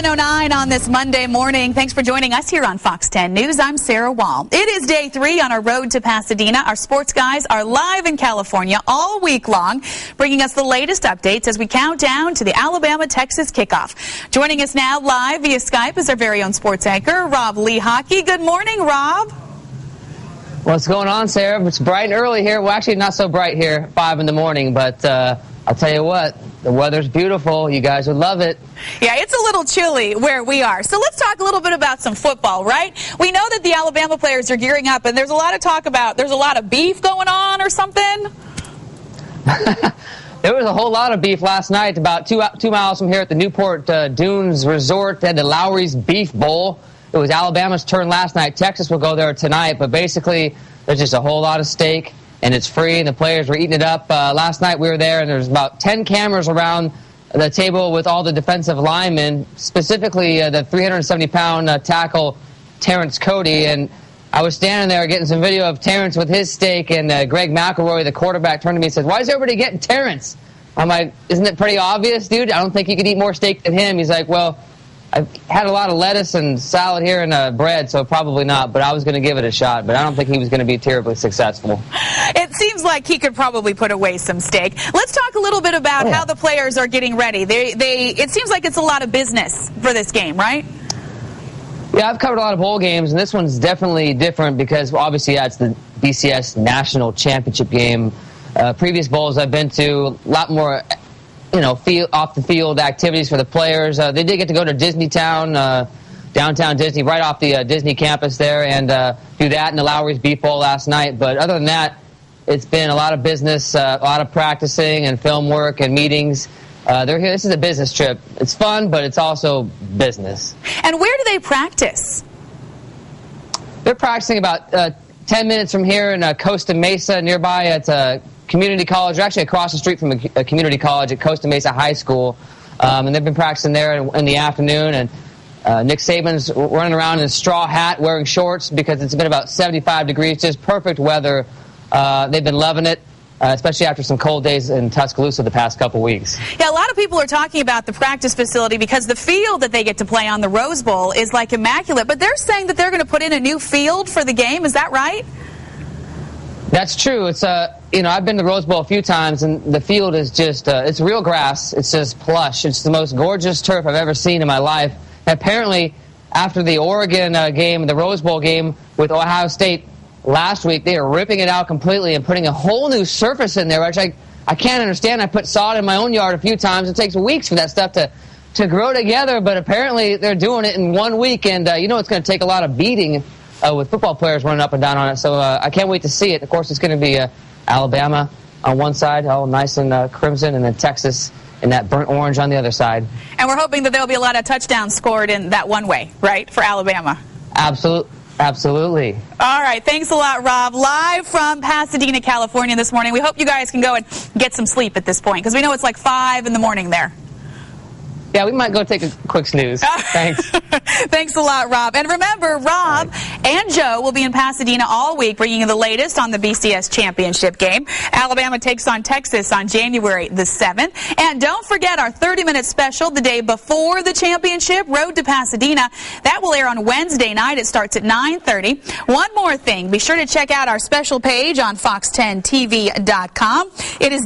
7:09 on this Monday morning. Thanks for joining us here on Fox 10 News. I'm Sarah Wall. It is day 3 on our road to Pasadena. Our sports guys are live in California all week long, bringing us the latest updates as we count down to the Alabama-Texas kickoff. Joining us now live via Skype is our very own sports anchor, Rob Lehocky. Good morning, Rob. What's going on, Sarah? It's bright and early here. Well, actually, not so bright here, 5 in the morning, but I'll tell you what, the weather's beautiful. You guys would love it. Yeah, it's a little chilly where we are. So let's talk a little bit about some football, right? We know that the Alabama players are gearing up, and there's a lot of talk about there's a lot of beef going on or something. There was a whole lot of beef last night about 2 miles from here at the Newport Dunes Resort. They had the Lowry's Beef Bowl. It was Alabama's turn last night. Texas will go there tonight, but basically there's just a whole lot of steak. And it's free, and the players were eating it up. Last night we were there, and there's about 10 cameras around the table with all the defensive linemen, specifically the 370-pound tackle Terrence Cody. And I was standing there getting some video of Terrence with his steak, and Greg McElroy, the quarterback, turned to me and said, "Why is everybody getting Terrence?" I'm like, "Isn't it pretty obvious, dude? I don't think you could eat more steak than him." He's like, "Well, I've had a lot of lettuce and salad here and bread, so probably not, but I was going to give it a shot." But I don't think he was going to be terribly successful. It seems like he could probably put away some steak. Let's talk a little bit about how the players are getting ready. It seems like it's a lot of business for this game, right? Yeah, I've covered a lot of bowl games, and this one's definitely different because, obviously, it's the BCS National Championship game. Previous bowls I've been to, a lot more off the field activities for the players. They did get to go to Disneytown, downtown Disney, right off the Disney campus there, and do that in the Lowry's Beef Bowl last night. But other than that, it's been a lot of business, a lot of practicing and film work and meetings. They're here. This is a business trip. It's fun, but it's also business. And where do they practice? They're practicing about 10 minutes from here in Costa Mesa, nearby at community college, actually across the street from a community college at Costa Mesa High School. And they've been practicing there in the afternoon. And Nick Saban's running around in a straw hat wearing shorts because it's been about 75 degrees, just perfect weather. They've been loving it, especially after some cold days in Tuscaloosa the past couple weeks. Yeah, a lot of people are talking about the practice facility because the field that they get to play on, the Rose Bowl, is like immaculate. But they're saying that they're going to put in a new field for the game. Is that right? That's true. It's I've been to the Rose Bowl a few times, and the field is just it's real grass. It's just plush. It's the most gorgeous turf I've ever seen in my life. And apparently, after the Oregon game, the Rose Bowl game with Ohio State last week, they are ripping it out completely and putting a whole new surface in there, which I can't understand. I put sod in my own yard a few times. It takes weeks for that stuff to grow together, but apparently they're doing it in 1 week, and it's going to take a lot of beating with football players running up and down on it. So I can't wait to see it. Of course, it's going to be Alabama on one side, all nice and crimson, and then Texas in that burnt orange on the other side. And we're hoping that there'll be a lot of touchdowns scored in that one way, right, for Alabama? Absolutely. All right. Thanks a lot, Rob. Live from Pasadena, California this morning. We hope you guys can go and get some sleep at this point because we know it's like 5 in the morning there. Yeah, we might go take a quick snooze. Thanks. Thanks a lot, Rob. And remember, Rob and Joe will be in Pasadena all week, bringing you the latest on the BCS championship game. Alabama takes on Texas on January the 7th. And don't forget our 30-minute special the day before the championship, Road to Pasadena. That will air on Wednesday night. It starts at 9:30. One more thing. Be sure to check out our special page on fox10tv.com. It is